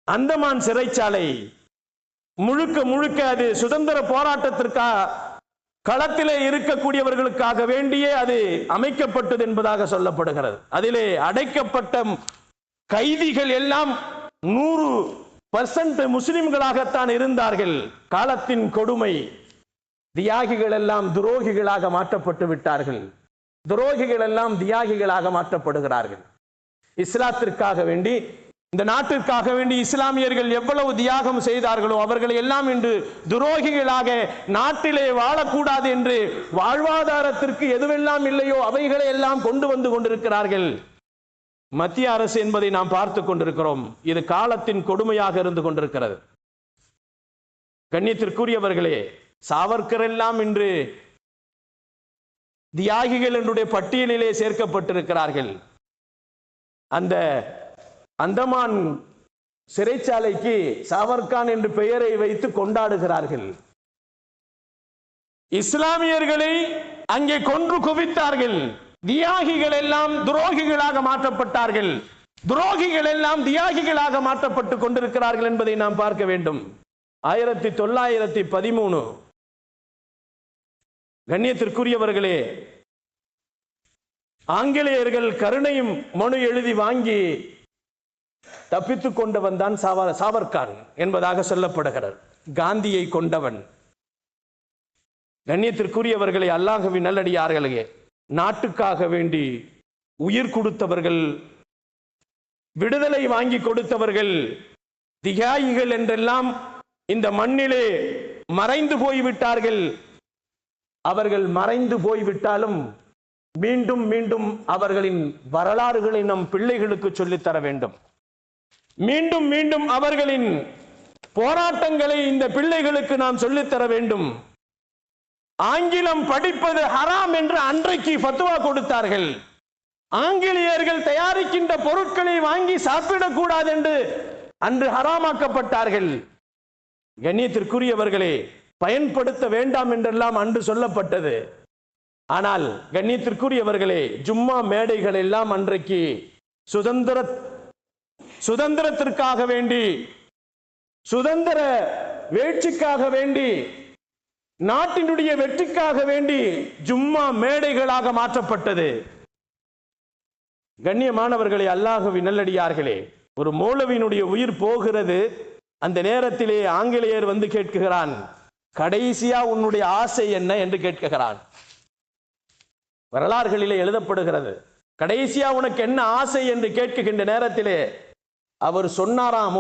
அந்தமான் சிறைச்சாலை முழுக்க முழுக்க அது சுதந்திர போராட்டத்திற்காக களத்திலே இருக்கக்கூடியவர்களுக்காக வேண்டியே அது அமைக்கப்பட்டது என்பதாக சொல்லப்படுகிறது. அதிலே அடைக்கப்பட்ட கைதிகள் எல்லாம் 100% முஸ்லிம்களாகத்தான் இருந்தார்கள். காலத்தின் கொடுமை, தியாகிகள் எல்லாம் துரோகிகளாக மாற்றப்பட்டு விட்டார்கள். துரோகிகள் எல்லாம் தியாகிகளாக மாற்றப்படுகிறார்கள். இஸ்லாத்திற்காக வேண்டி, இந்த நாட்டிற்காக வேண்டி இஸ்லாமியர்கள் எவ்வளவு தியாகம் செய்தார்களோ அவர்களை எல்லாம் இன்று துரோகிகளாக நாட்டிலே வாழக்கூடாது என்று வாழ்வாதாரத்திற்கு எதுவெல்லாம் இல்லையோ அவைகளை எல்லாம் கொண்டு வந்து கொண்டிருக்கிறார்கள். மத்திய அரசு என்பதை நாம் பார்த்து கொண்டிருக்கிறோம். இது காலத்தின் கொடுமையாக இருந்து கொண்டிருக்கிறது. கண்ணியத்திற்குரியவர்களே, சாவர்கர் எல்லாம் இன்று தியாகிகள் என்னுடைய பட்டியலிலே சேர்க்கப்பட்டிருக்கிறார்கள். அந்த அந்தமான் சிறைச்சாலைக்கு சாவர்கான் என்று பெயரை வைத்து கொண்டாடுகிறார்கள். இஸ்லாமியர்களை அங்கே கொன்று குவித்தார்கள். தியாகிகள் எல்லாம் துரோகிகளாக மாற்றப்பட்டார்கள். துரோகிகள் எல்லாம் தியாகிகளாக மாற்றப்பட்டு கொண்டிருக்கிறார்கள் என்பதை நாம் பார்க்க வேண்டும். 1913 கண்ணியத்திற்குரியவர்களே, ஆங்கிலேயர்கள் கருணையும் மனு எழுதி வாங்கி தப்பித்துக் கொண்டவன் தான் சாவர்கான் என்பதாக சொல்லப்படுகிறது. காந்தியை கொண்டவன். கண்ணியத்திற்குரியவர்களே, அல்லாஹ்வின் நல்லடியார்களே, நாட்டுக்காக வேண்டி உயிர் கொடுத்தவர்கள், விடுதலை வாங்கி கொடுத்தவர்கள், தியாகிகள் என்றெல்லாம் இந்த மண்ணிலே மறைந்து போய்விட்டார்கள். அவர்கள் மறைந்து போய்விட்டாலும் மீண்டும் மீண்டும் அவர்களின் வரலாறுகளை நம் பிள்ளைகளுக்கு சொல்லித்தர வேண்டும். மீண்டும் மீண்டும் அவர்களின் போராட்டங்களை இந்த பிள்ளைகளுக்கு நாம் சொல்லித்தர வேண்டும். ஆங்கிலம் படிப்பது ஹராம் என்று அன்றைக்கு ஃபத்வா கொடுத்தார்கள். ஆங்கிலேயர்கள் தயாரிக்கின்ற பொருட்களை வாங்கி சாப்பிடக்கூடாது என்று அன்று ஹராமாக்கப்பட்டார்கள். கண்ணியத்திற்குரியவர்களே, பயன்படுத்த வேண்டாம் என்றெல்லாம் அன்று சொல்லப்பட்டது. ஆனால் கண்ணியத்திற்குரியவர்களே, ஜும்மா மேடைகள் எல்லாம் அன்றைக்கு சுதந்திரத்திற்காக வேண்டி, சுதந்திர வேட்சிக்காக வேண்டி, நாட்டினுடைய வெற்றிக்காக வேண்டி ஜும்மா மேடைகளாக மாற்றப்பட்டது. கண்ணியமானவர்களே, அல்லாஹ்வின் நல்லடியார்களே, ஒரு மௌலவியினுடைய உயிர் போகிறது. அந்த நேரத்திலே ஆங்கிலேயர் வந்து கேட்கிறான், கடைசியா உன்னுடைய ஆசை என்ன என்று கேட்கிறான். வரலாறுகளிலே எழுதப்படுகிறது. கடைசியா உனக்கு என்ன ஆசை என்று கேட்கின்ற நேரத்திலே அவர் சொன்னாராம்,